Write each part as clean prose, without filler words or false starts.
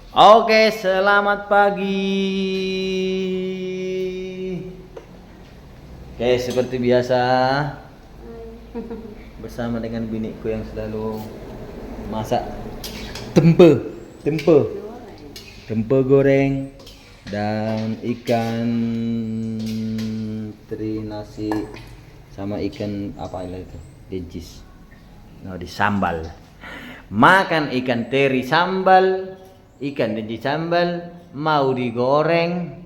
Oke, selamat pagi. Oke, seperti biasa bersama dengan biniku yang selalu masak tempe, tempe, tempe goreng dan ikan teri nasi sama ikan apa itu? Dejis. Nah, di sambal. Makan ikan teri sambal, ikan dejis sambal, mau digoreng.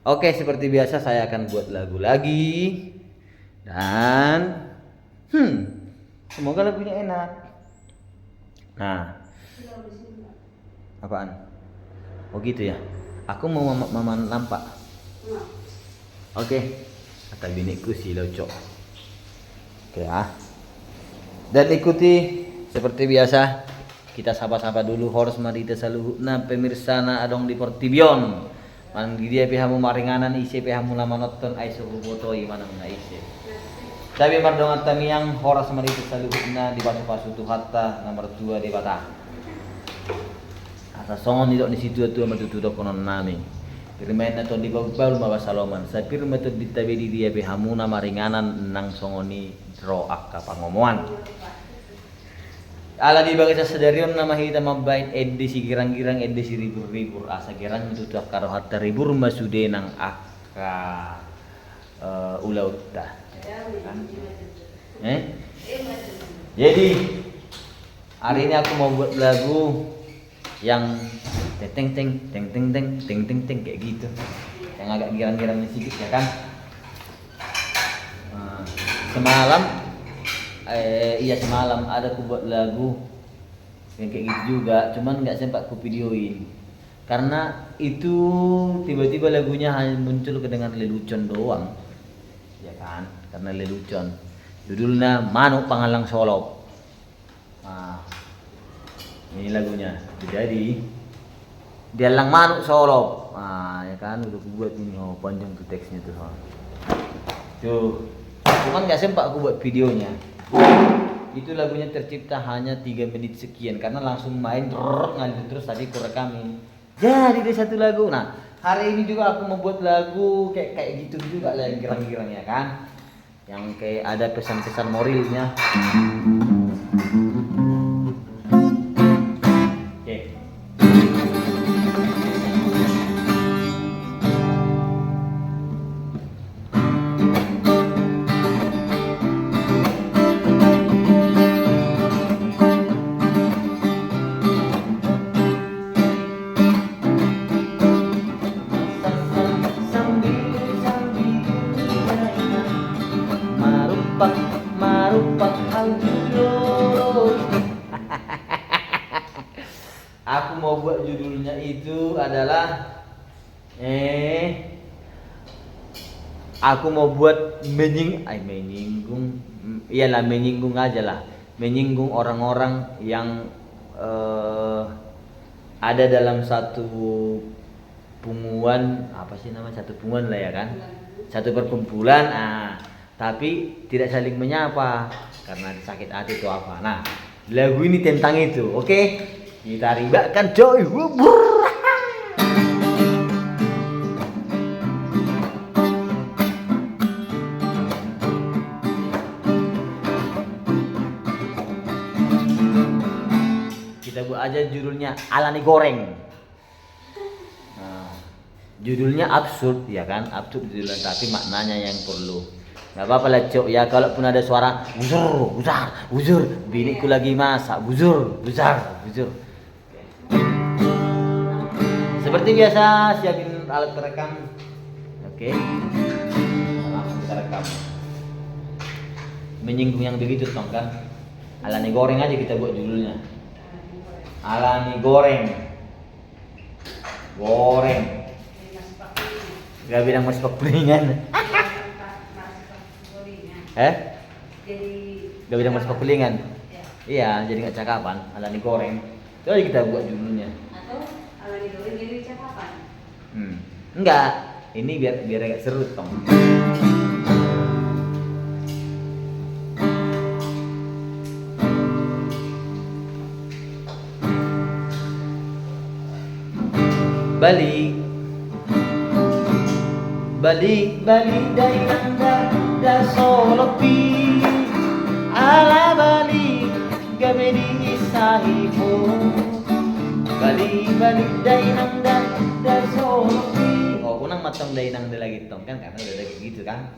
Oke, seperti biasa saya akan buat lagu lagi. Dan semoga lagunya enak. Nah, apaan? Oh gitu ya. Aku mau mama nampak. Oke. Kata biniku si Locok. Oke ah. Dan ikuti seperti biasa. Kita sapa-sapa dulu horus marita saluhutna pemirsa na adong di Portibion. Manggi dia pihamu maringanan isi pihamu lama nonton ai suhu botoi manang na isi. Tapi mardongan tamiang horas marita saluhutna di pasu-pasu tu hatta nomor 2 di Batang. Asa songon idok di situ tu matutu konon nami. Pirmain na to di bagbal mawa saloman. Sa pirma to di tabi di dia pihamu na maringanan nang songoni ro akka pangomoan. Ala di bagi sadarion nama hita mabait edisi girang-girang edisi ribur-ribur asa girang tutup karo hatta ribur masude nang akka ulaut dah. Kan? Jadi hari ini aku mau buat lagu yang teng teng teng teng teng teng teng teng kayak gitu. Yang agak girang-girang sedikit ya kan. Semalam semalam ada aku buat lagu yang kayak gitu juga, cuman nggak sempat aku videoin karena itu tiba-tiba lagunya hanya muncul kedengaran lelucon doang, ya kan? Karena lelucon, judulnya Manuk Pangalang Solop. Nah, ini lagunya. Jadi Dialang Manuk Solop. Nah, ya kan udah aku buat ini, oh panjang tuh teksnya tuh. Tuh, cuman nggak sempat aku buat videonya. Itu lagunya tercipta hanya 3 menit sekian karena langsung main ngalir terus tadi aku rekamin. Jadi deh satu lagu. Nah, hari ini juga aku membuat lagu kayak gitu juga lah yang girang-girang ya kan. Yang kayak ada pesan-pesan moralnya. Oke. Marupak haljuloro. Aku mau buat judulnya itu adalah aku mau buat menyinggung, iyalah menyinggung aja lah, menyinggung orang-orang yang ada dalam satu punguan, apa sih nama satu punguan lah ya kan, satu perkumpulan, tapi tidak saling menyapa karena sakit hati itu apa. Nah, lagu ini tentang itu, oke? Kita ribakan coy. Kita buat aja judulnya Alani Goreng. Nah, judulnya absurd ya kan, absurd judulnya tapi maknanya yang perlu. Gak apa-apa lah cok ya, kalaupun ada suara buzur, buzar, buzur, biniku lagi masak, buzur, buzar, buzur. Seperti biasa siapin alat perekam. Oke. Langsung kita rekam. Menyinggung yang begitu tong kan. Alani goreng aja kita buat judulnya. Alani goreng. Goreng. Gak bilang mas pakulingan. Gak bilang mas pakulingan. Iya, jadi nggak cakapan. Alani goreng. Itu aja kita buat judulnya. Atau Alani goreng jadi cakapan. Enggak. Ini biar agak seru tong. balik balik balik dari nanda da solopi ala balik gabe di sahibo balik balik dari nanda da solopi. Oh kunang matang dari nanda lagi tong kan karena udah kayak gitu kan.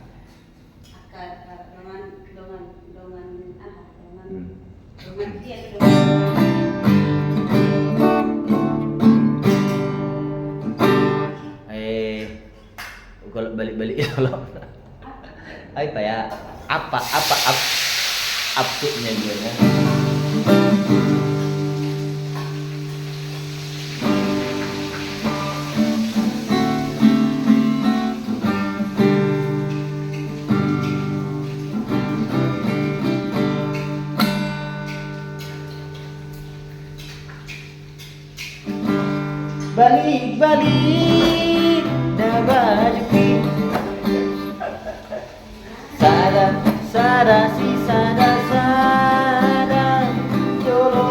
Dongan dia kalau balik-balik ya kalau apa ya apa absurdnya dia ya. Balik-balik dah baju sada sada si sada sada jolo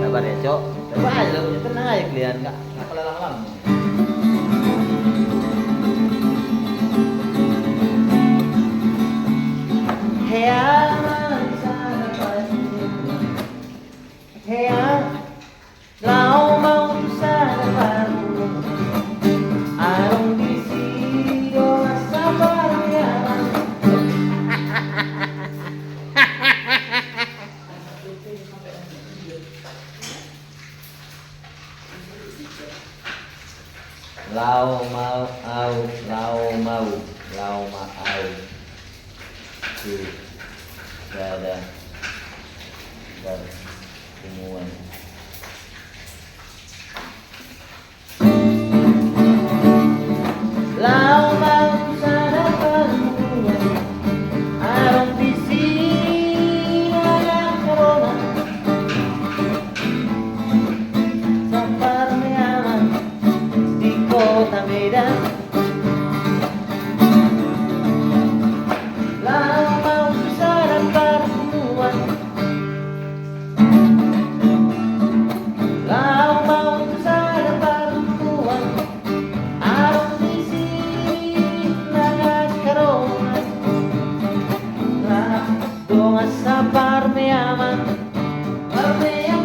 sabar ya cok, coba aja lo tenang aja kalian nggak kelalang-lang. Hea lau mau sana baru arong di sido sabar ya. Lau mau tu ada pertemuan. Lau mau sana pertemuan arong di sini ada corona sampar meaman di kota Medan. Lau mau sana pertemuan lau mau sana pertemuan arong di sini ada corona lau donga sabar meaman parmeam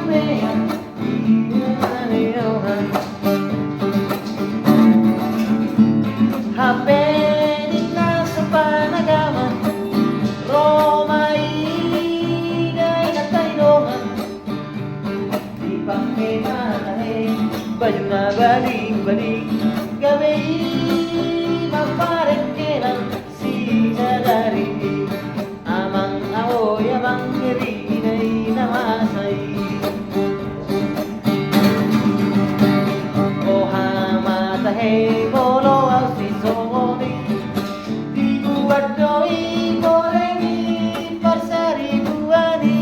HP di nasa panagaman Roma ida inatay dongan di pangkematahe baju na balik-balik gabi maparekelan si sadari amang aoy amang hirinay namasay Matahe bolo au si soni dibuat doi gorengi pasari buani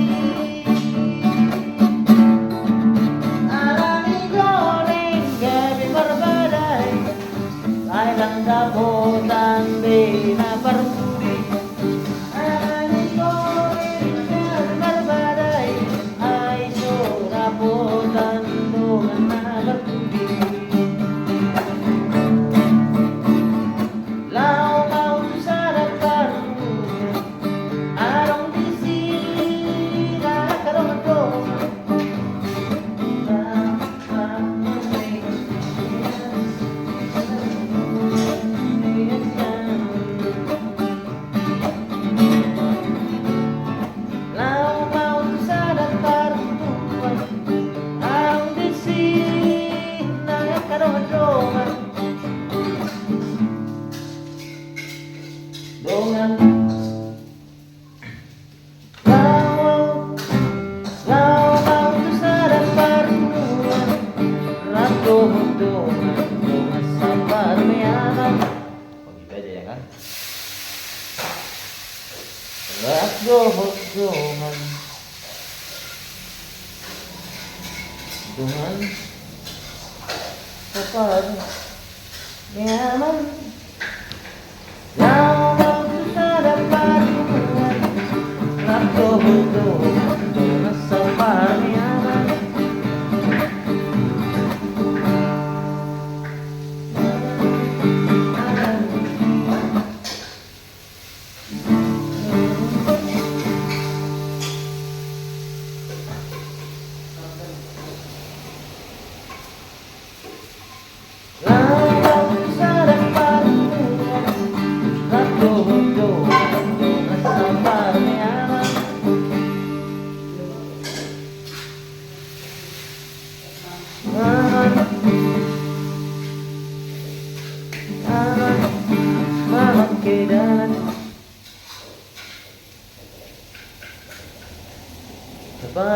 alani goreng gabi berbadai Thailand dapotan bina perpudi alani goreng gabi berbadai aiso dapotan dengan berpudi. Lau mau sana pertemuan arong di sini ada corona Lau mau sana pertemuan arong di sini ada corona dongan lau mau sana pertemuan ratu dongan sabar meaman. Oh gitu aja ya kan. Ratu dongan sabar meaman. Lau mau sana pertemuan ratu dongan sabar meaman.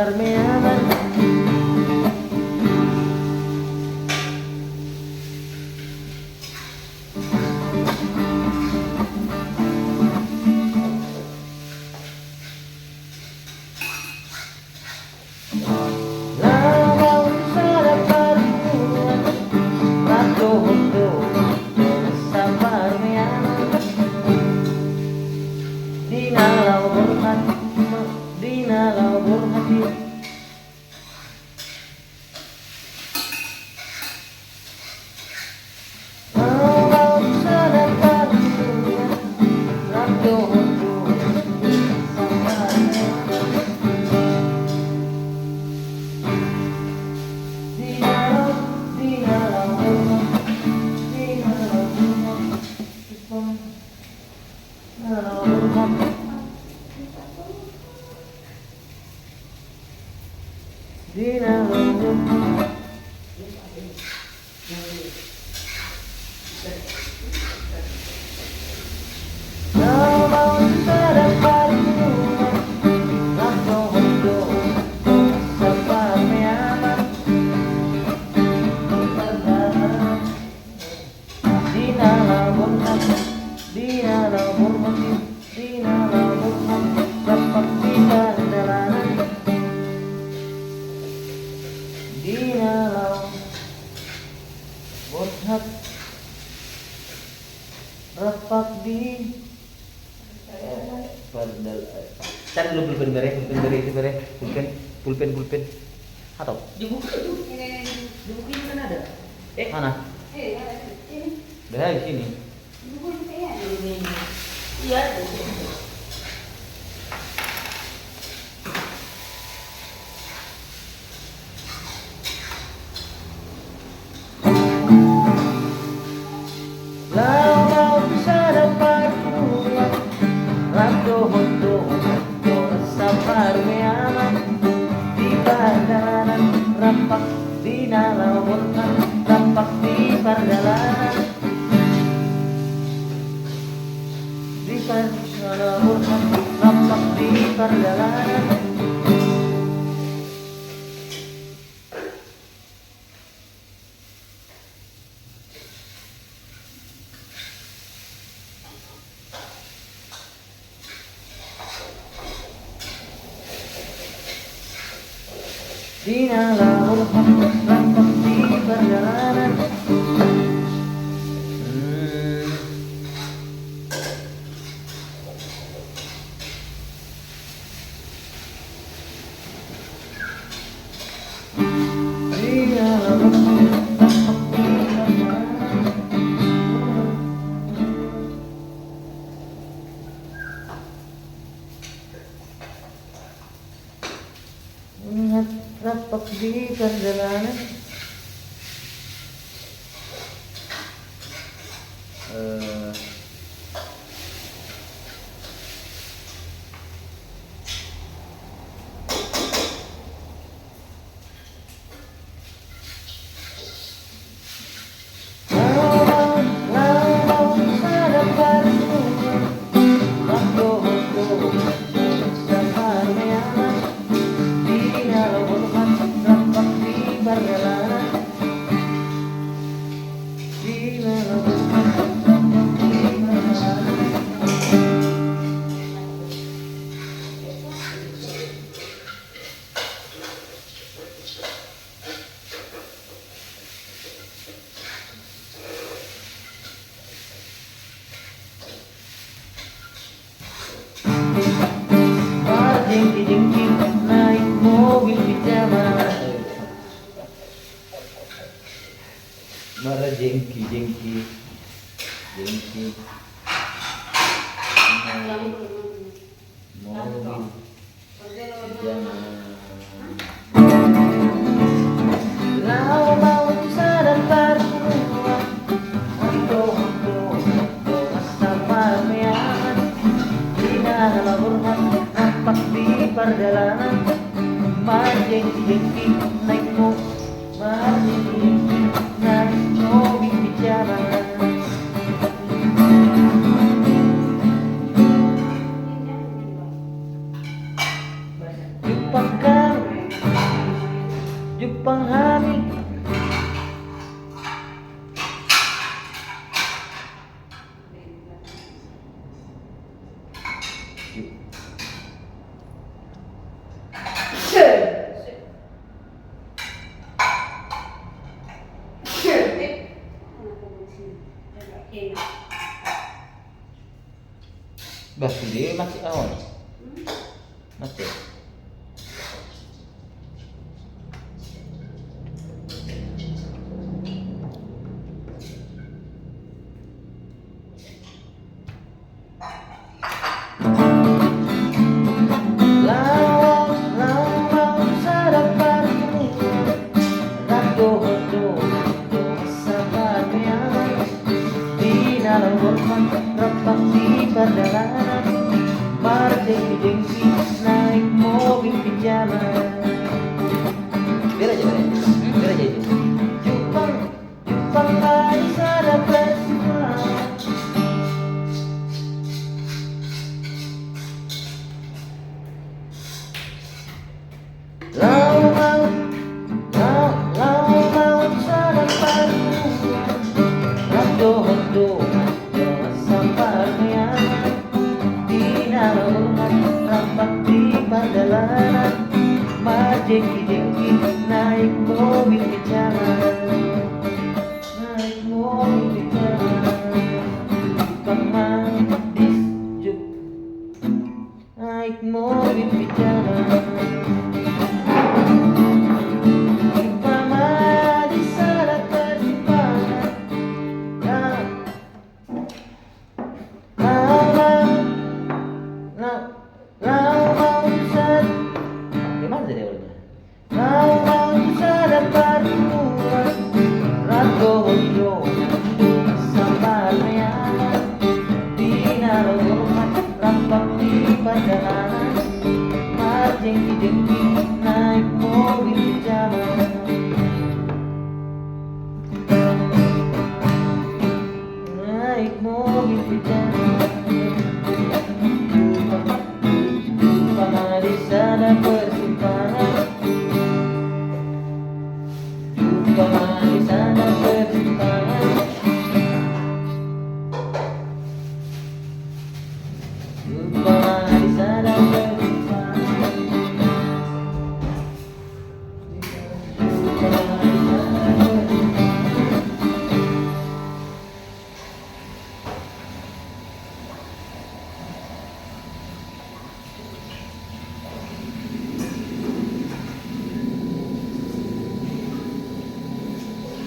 parmeaman. Lavau sada parmeaman, rato hondo sa parmeaman. Dinalau berhati, dinalau berhati. Lavau sada parmeaman, rato hondo sa parmeaman. Dinalau, dinalau berhati, dinalau berhati. Dinalau berhati. Dinalau berhati. Lavau sada parmeaman, rato hondo sa parmeaman. Dinalau berhati, dinalau berhati, dinalau berhati. Rapat di perjalanan. Dinalau berhati, rapat di Cari dulu pulpen bere itu bere, pulpen. Atau Di buku itu. Di buku ini kan ada. mana? Ada ini. Udah di sini. Di buku ini kayak ada ini. Iya. Ada. Lavau sada parmeaman, rato hondo sa parmeaman. Di perjalanan rampak dinalau berhati, rampak di perjalanan. Di perjalanan berhati, rampak di perjalanan. Dinalau berhati, rampak di perjalanan. Dinalau berhati, rampak di perjalanan. Ingat rapat di perjalanan. Lavau sada parmeaman, rato hondo sa parmeaman. Dinalau berhati, rampak di perjalanan. Dinalau berhati, rampak di perjalanan. Jengki-jengki naik mobil pijama. Marah jengki. Mobil pijama. Lavau sada parmeaman, rato hondo sa parmeaman. Dinalau berhati, rampak di perjalanan. Jengki naik mobil pijama. Lupakan Jupang Hani. Bah, dia masih awal. Masih. Perjalanan berjengki-jengki naik mobil pijama. Biar aja itu. Jupang manis ada festival. Laut sada paduan. Hondo sampahnya di dalam rampak di perjalanan berjengki-jengki naik mobil pijama. Jupang manis naik mobil pijama. Jupang manis ada persimpangan. Gimana tadi awalnya? Sada paduan. Hondo sampahnya di dalam rampak di perjalanan berjengki-jengki naik mobil pijama. Naik mobil pijama. Jupang di sana persimpangan. Jupang di sana persimpangan. Jupang di sana persimpangan. Jupang di sana persimpangan.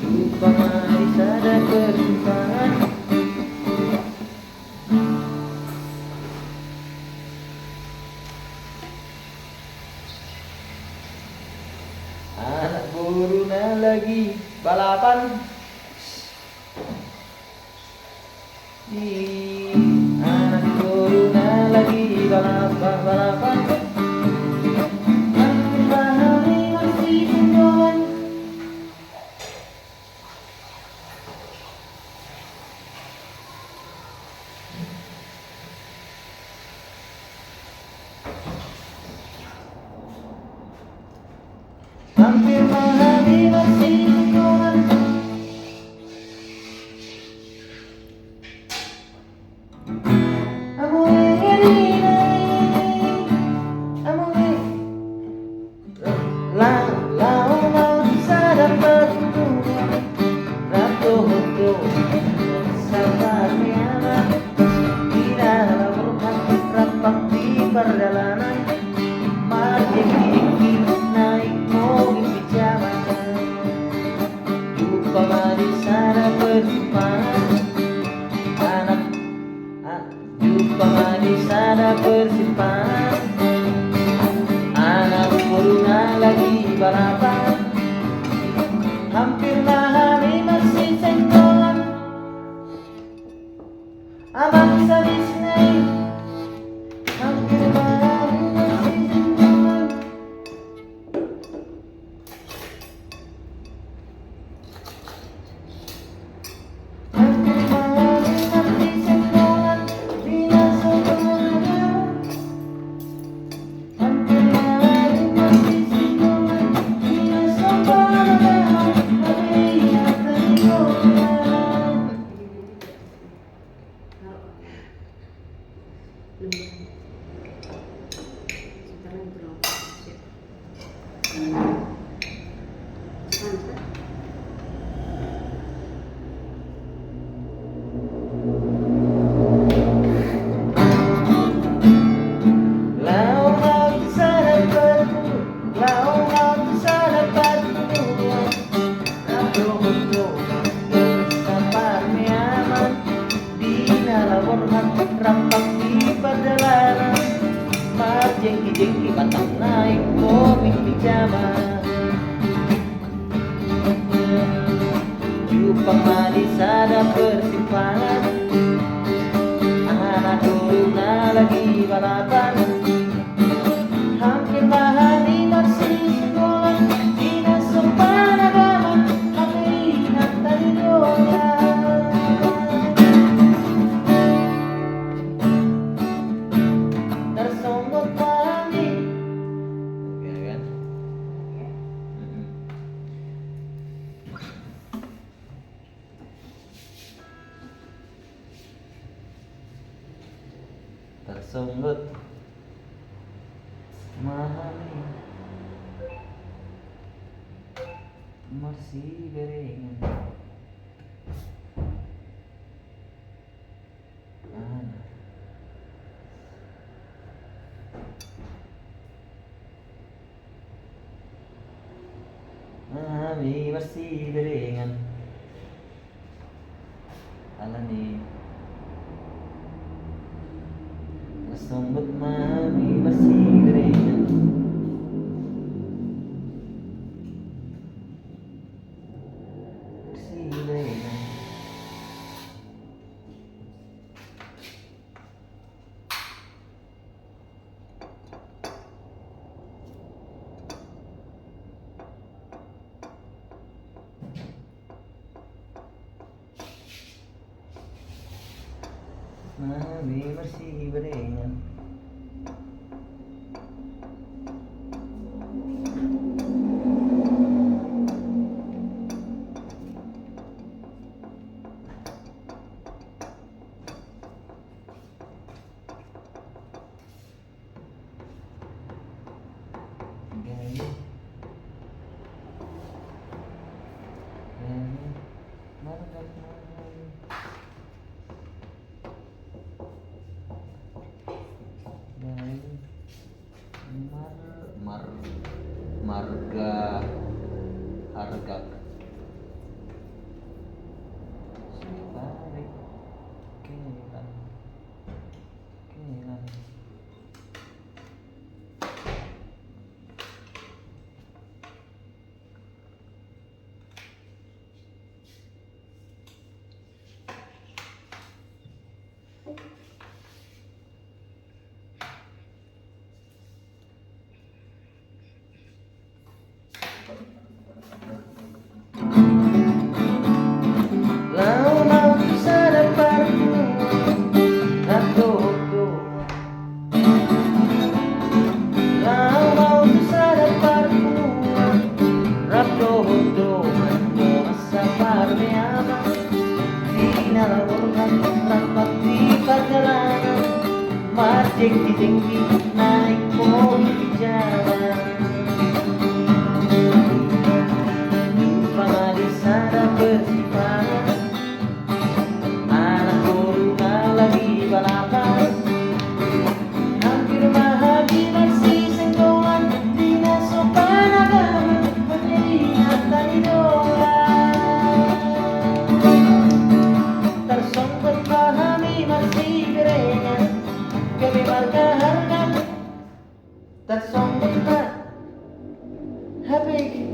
Jupang di sana persimpangan. Anak corona lagi balapan. Anak corona lagi balapan. Mahali masih sentuhan. Hampir mahali masih sentuhan. Perjalanan berjengki-jengki naik mobil pijama. Jupang di sana persimpangan. Jupang di sana persimpangan. Anak corona lagi balapan. Hampir mahali masih sentuhan. Abang sadis naik. Hampir mahali masih sentuhan. Hampir mahali masih sentuhan. Bila sebenarnya. Hampir mahali masih sentuhan. zaman Jupang manis ada persimpangan anak corona lagi balapan hampir bahari bersih sekolah dinas sopan agama tapi ingat tadi doa tersonggok kami ya kan. Tersunggut memahami masih beringat memahami masih beringat alani tersunggut memahami masih beringat masih beringat Mami masih beringat marga harga Sibari kelan Lau mau sadaparku Rato-rato Lau mau sadaparku Rato-rato Masa parmeama Dinalawakan rapat di perjalanan Marjeng-jengki naik mobil di jalan Jumpa di sana persimpangan anak corona lagi balapan hampir bahagia masih senggolan dinas sopan agama menjadi nyata idola tersongkut pahami masih berengan kami marga harga tersongkut tak habis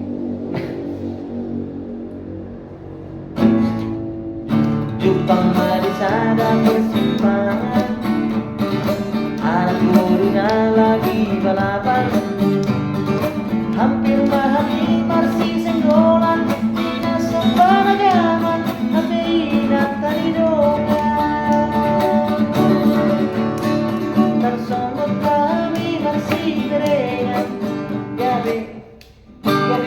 Jupang manis ada persimpangan anak corona lagi balapan hampir pahami masih senggolan dinas sopan agama hampir ingat tadi doa tersongkut kami masih berengat gabe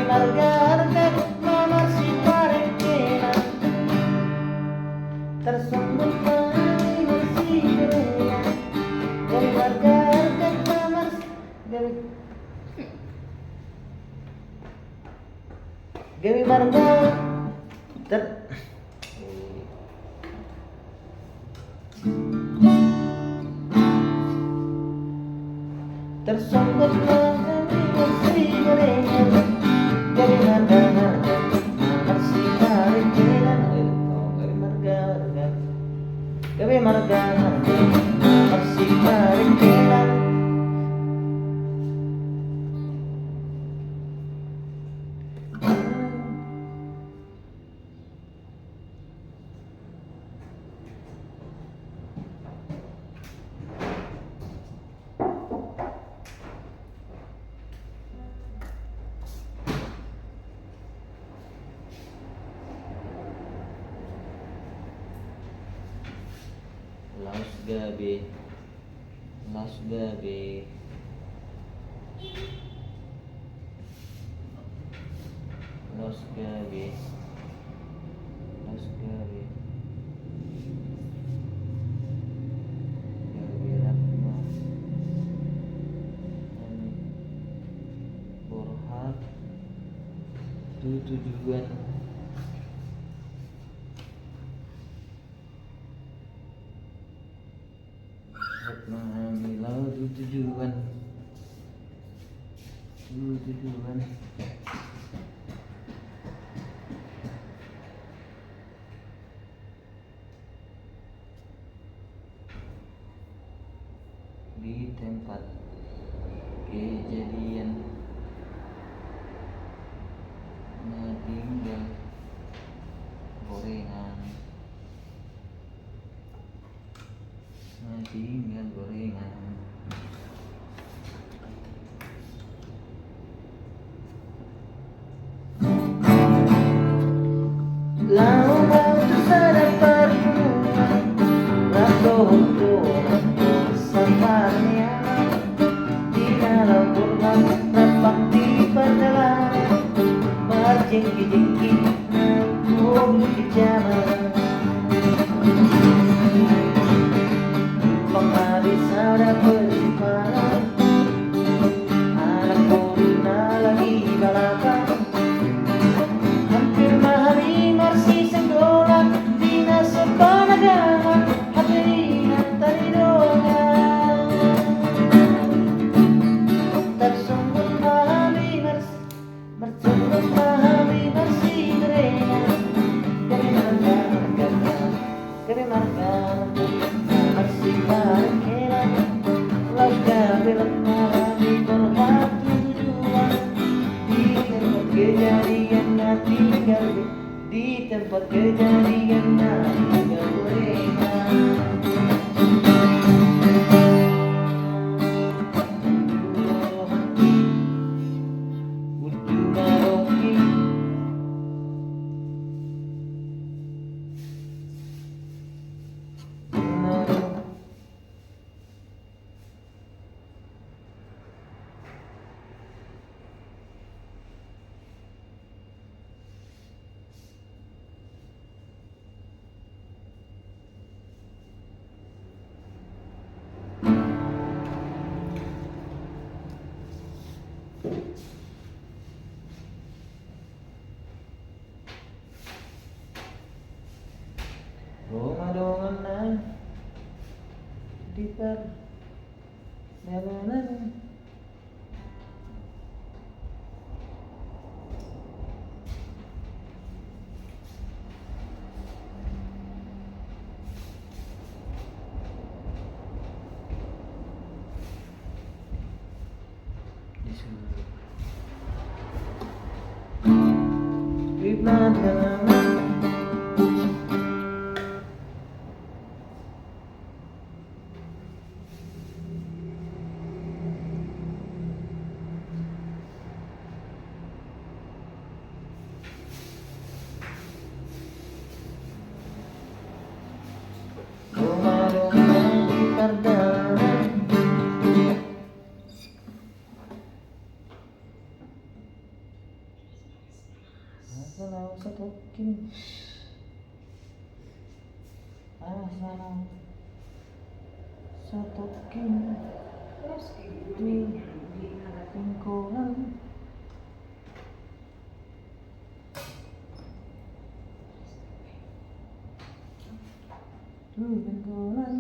marga harga masih parekelan tersunggut kami masih berengat dari warga kamar Gawi marga tersunggut kami masih berengat dari warga masih parekelan Gawe marga masih parekelan gabe, las gabe, los gabe, los gabe, gabe Rahma, Borhat, tujuan. Hamilau tujuan. Di tempat kejadian meninggal gorengan, meninggal gorengan. Lau tu sada pertemuan, rato sampahnya di dalam burung terbang di perjalanan, berjengki-jengki mobil di jalan. Penghabis ada persimpangan, anak Corina lagi balapan. Hampir mahari marsi senggolan, dinas sepanagangan, hati tadi doang. Tersungguh mahari marsi, tersungguh mahari marsi gorengan. Kami markan, marsi markelan, laut gabe mahari berhat tujuan. Di tempat kejadian nanti gabe, di tempat kejadian nanti gorengan. Dongan-dongan di perjalanan. Di perjalanan. Asal satokin, asal satokin di lingkungan. Lingkungan.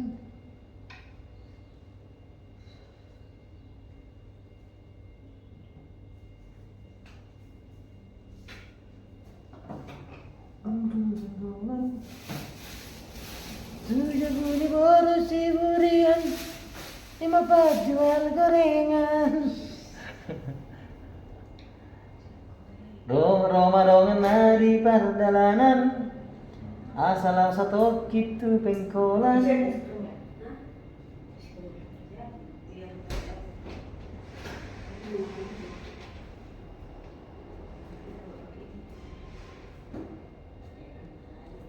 Tujuh bunyi borusi burian, 5 jual gorengan. Roma di perjalanan, asal satu gitu pengkolan.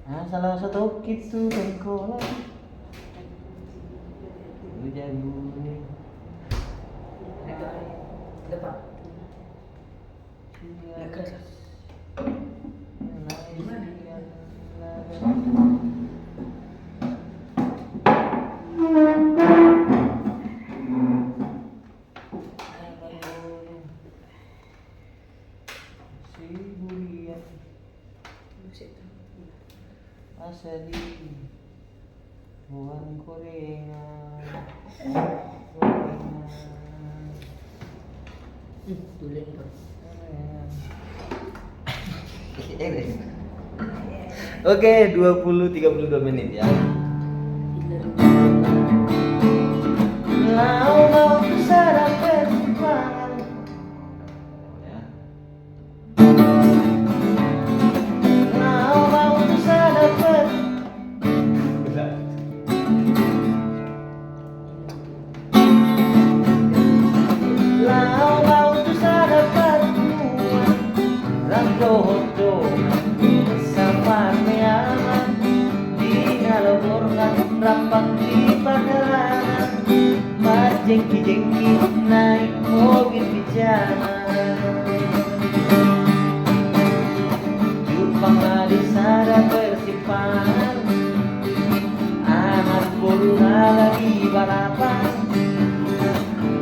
Asal satu gitu pengkolan. Asali buang gorengan. Tulen ko. Oke, 32 menit ya. Lau mau kesana persimpangan. Ya. Lau mau kesana Lau mau kesana pertemuan. Ranggodo sama meaman di ngaloborkan rampang di padaran. Jengki-jengki naik mobil pijama. Jupang di sada persimpangan. Anak bola lagi balapan.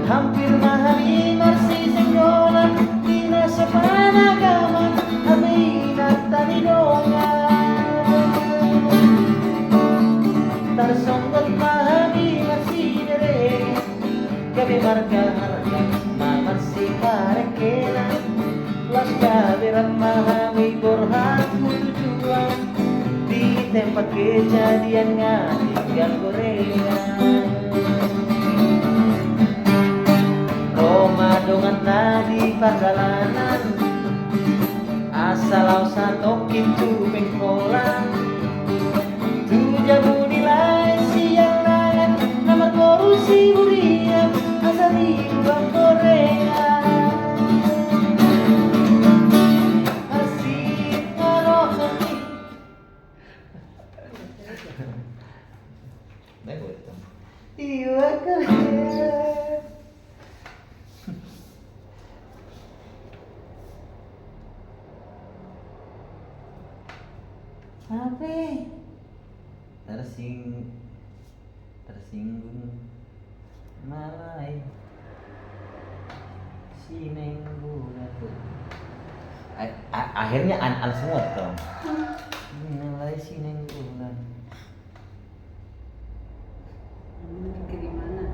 Hampir mahali masih senggolan. Di sopan agama aminat tadi dongan. Tersonggot mahali masih dereng. Gabi marga-marga mamat si parekena. Las gabi ramahami borhatmu tujuan. Di tempat kejadian ngatinggal gorengan. Romadongan tadi perjalanan. Asal satokin tu pengkolan. Tu jamu nilai siang langan. Nama korusi buriam. Asali buang gorengan. Asik ngaroh nanti. Iya kalian. Apa? Tersinggung malai sinenggulan. Akhirnya an semua tuh. Malai sinenggulan. Ke di mana?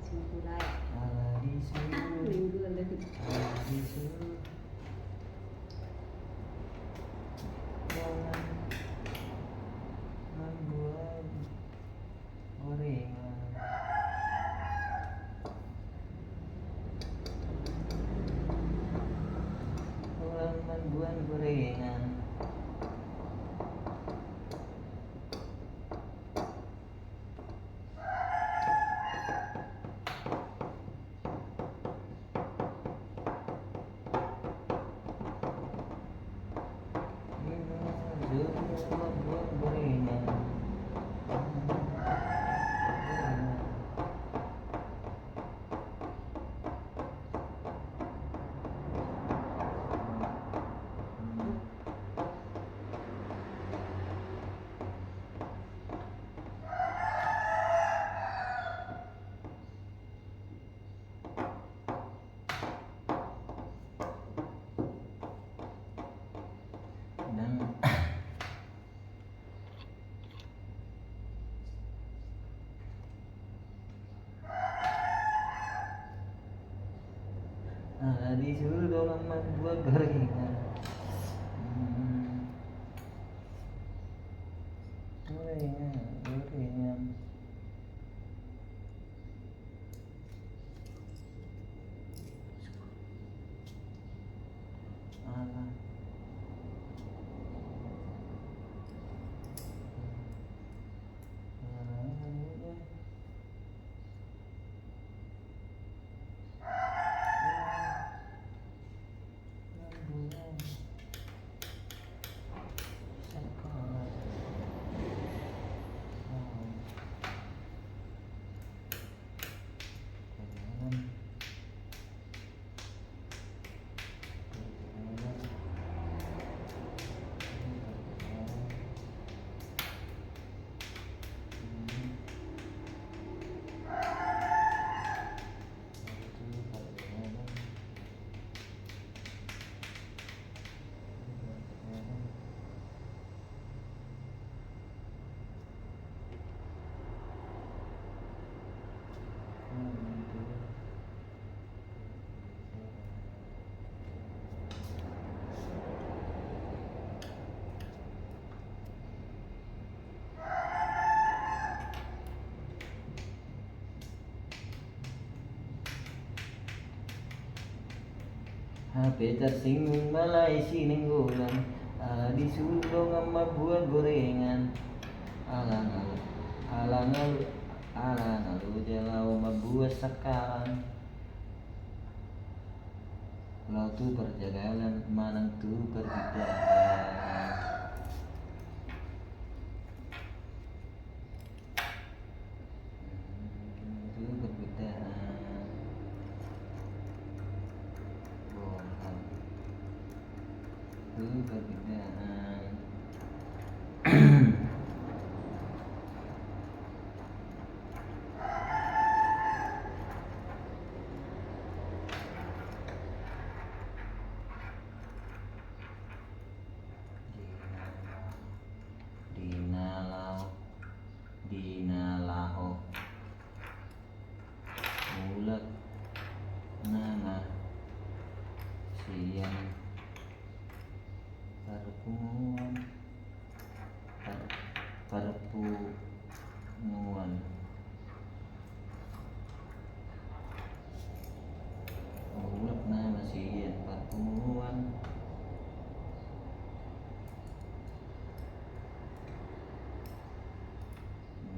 Simpulai. Ala disuruh. Minggu lagi. Ala disuruh. Jangan membuat gorengan. Orang membuat gorengan. Membuat gorengan. Dan disuruh dong membuat gorengan. Gorengan. Alah. Ape tersinggung malai sinenggolan, ala disulong ama buat gorengan. Alang-alang, alang-alang, alang-alang jalau membuat sekarang. Pulau tu berjagalan, manang tu berbidaan. Tu berbidaan. Bohong. Tu berbidaan. Dinalau, dinalaho, bulat, nana, siang, perpunguan, perpunguan, bulat, nana, siang, perpunguan.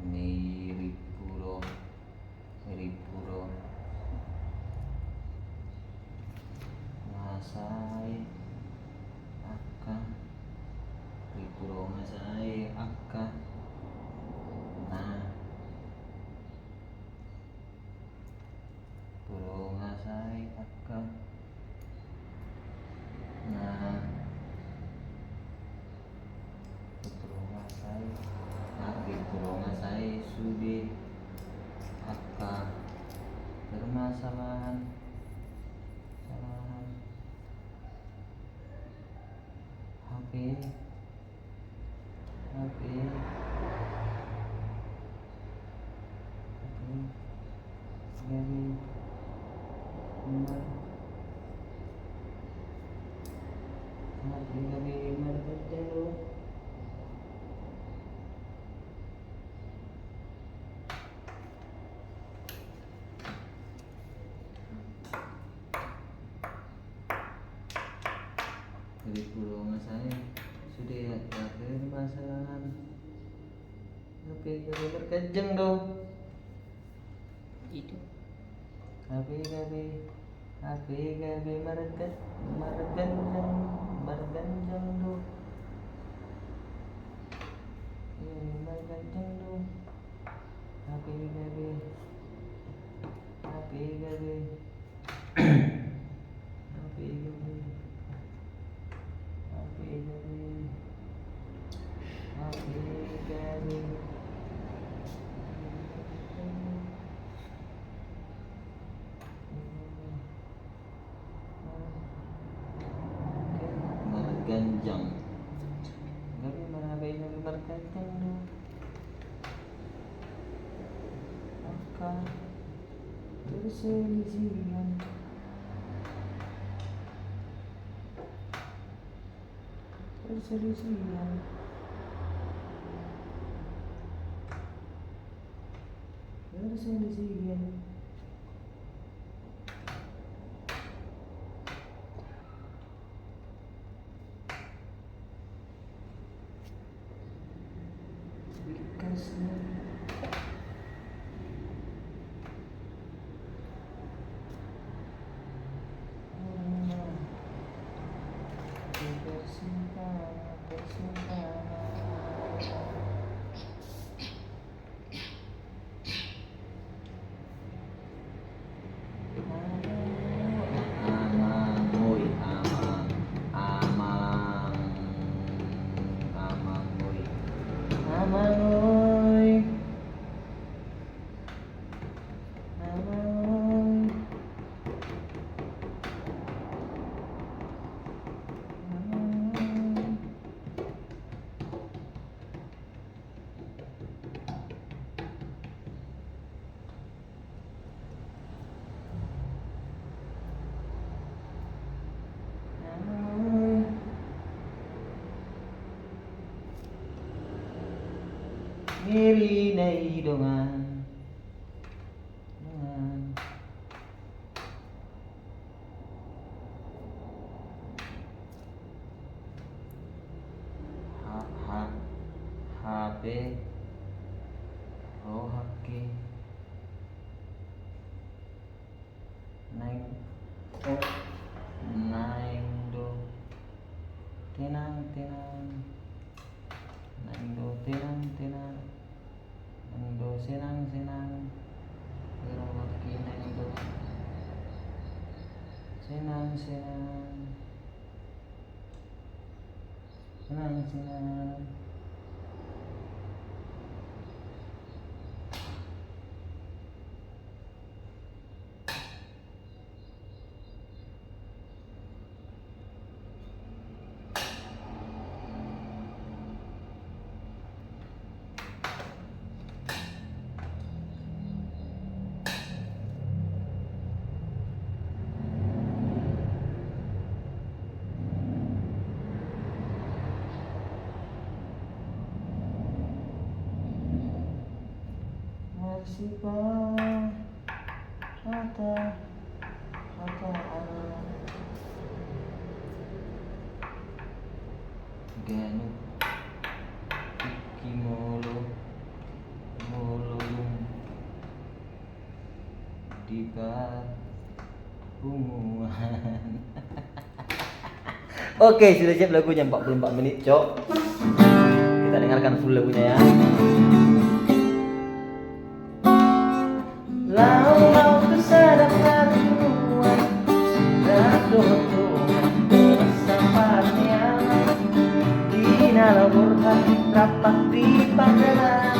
Miripuro, miripuro, masai, akka, miripuro, masai, akka, nah, puro, masai, akka, nah, puro, masai, miripuro, masai, sude, akka, permasalahan, kesalahan, HP, HP, gabi, benar, gabi, benar kerja lo. Dari pulau saya sudah ada permasalahan. HP gabi berkejeng dong. Itu. HP gabi marganjang dong. Marganjang dong. HP gabi HP gabi HP gabi marganjang gabi marganjang dong. Maka perselisihan perselisihan perselisihan dikasih Amangoy, amangoy, amangoy. Ngiri na idongan HP rohaki naik naik do tenang naik do tenang naik do senang rohaki naik do senang Marsipah hata ganu kimolo di hubungan. Oke, sudah siap lagunya 44 menit, Cok. Kita dengarkan full lagunya ya. Lau kesadap karuan Dadoh-dohan Bersapatnya Dina laburhan Rapat di padaran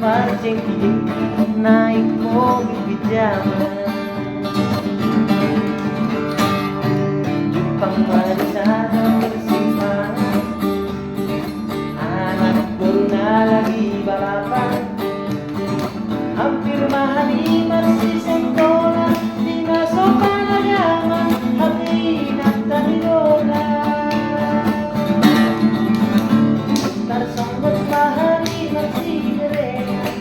Marjeng-jengki Naik mobil pijaman Jepang pada sana bersimpan Anak corona lagi balapan Hampir mahali masih sekolah di sopan agama hati nata idola tersonggot mahali masih gerengan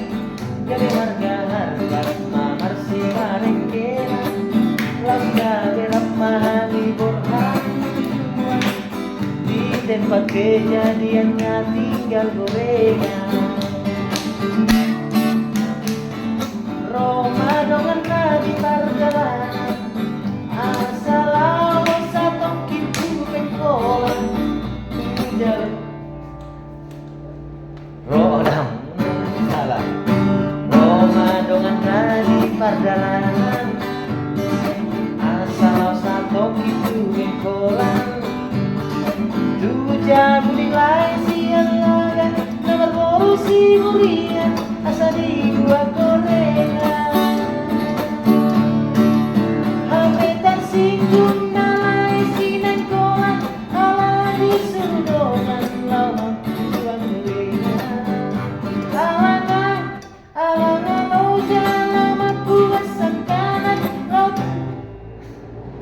gabe harga marsi marengkera langga berap mahali borhan di tempat kejadiannya tinggal gorengan Ramadan di perjalanan asal satu kitu pengkolan jalan Ramadan salah Ramadan di perjalanan asal satu kitu pengkolan tujuh nilai siang laga nomor polusi mulia asa di gua gorengan hametan singgung nalai sinan kolan ala di sudongan lawan tujuan gorengan alangan oja lama puasa kanan laut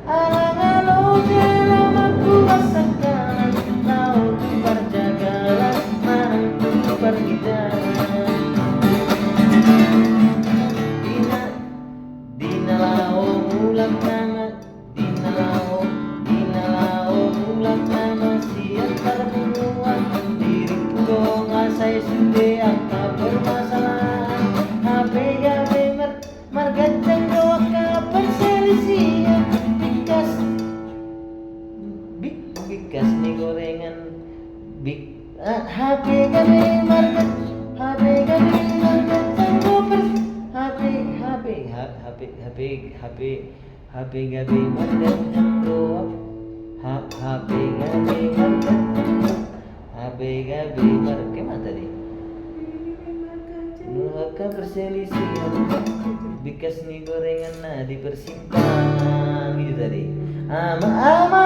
alangan oja lama puasa kanan laut berjagalan mantu pergi jalan saya sudah angka permasalahan HPG margacang doa kapan selisian bikas nih gorengan HPG margacang doa HP gabe margacang doa gimana tadi? Maka perselisihan bikas nih gorengan di persimpangan gitu tadi. Ama-ama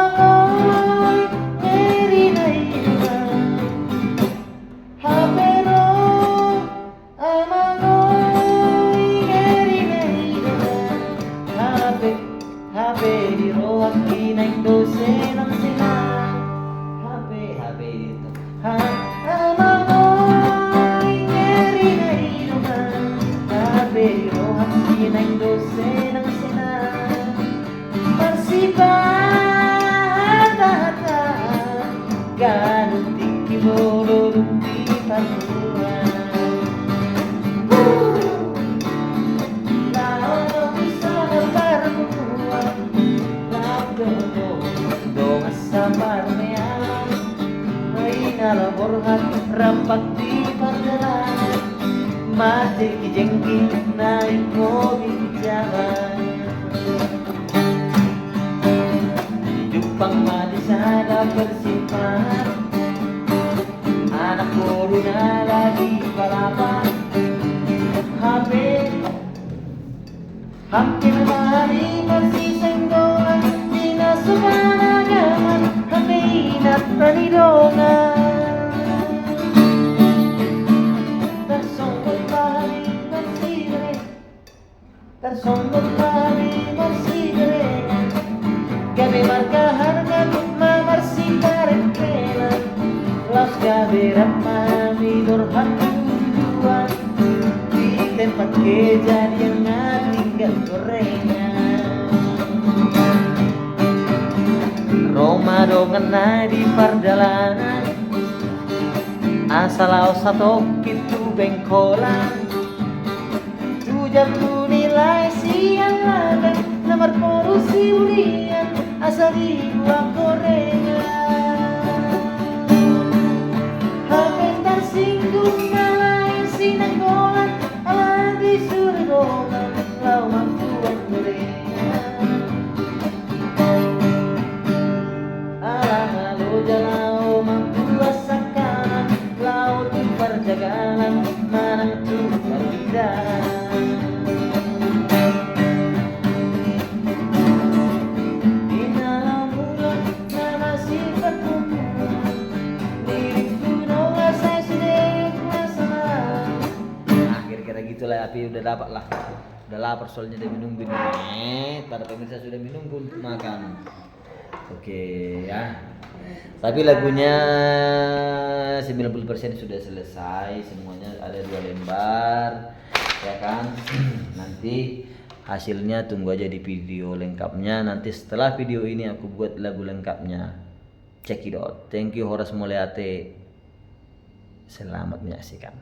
eri naima habero ama eri naima habe di roak di naik dosen senang HP itu Marsipah saparnean Reina borhat rampak di perjalanan Mati kijengking naik mobil jalan Jepang mati sana bersimpan Anak corona lagi balapan HP hampir hari masih senggolan Dinas Sukaragaman Haminat Ranidongan Tersongkot hari masih gereng Tersongkot hari masih gereng Kami marka harga kuma marsi karek kelan Los kaberat mami dorhat tujuan Di tempat kejadian tinggal gorengan Roma di perjalanan Asal satu itu bengkolan Tujar tu nilai siang ada Nomor polusi bulian Asal dibuang gorengan Hampir tersinggung ngalahin sinanggolan Alah disuruh dongan Lau mampuan gorengan Alah lalu jalau mampu rasakan Lau tu perjagalan Manang tu perjalanan Gitulah api udah dapat lah, udah lapar soalnya dia minum pada pemirsa sudah minum pun makan. Oke ya, tapi lagunya 90% sudah selesai semuanya, ada 2 lembar ya kan. Nanti hasilnya tunggu aja di video lengkapnya, nanti setelah video ini aku buat lagu lengkapnya. Check it out. Thank you Horas Moleate, selamat menyaksikan.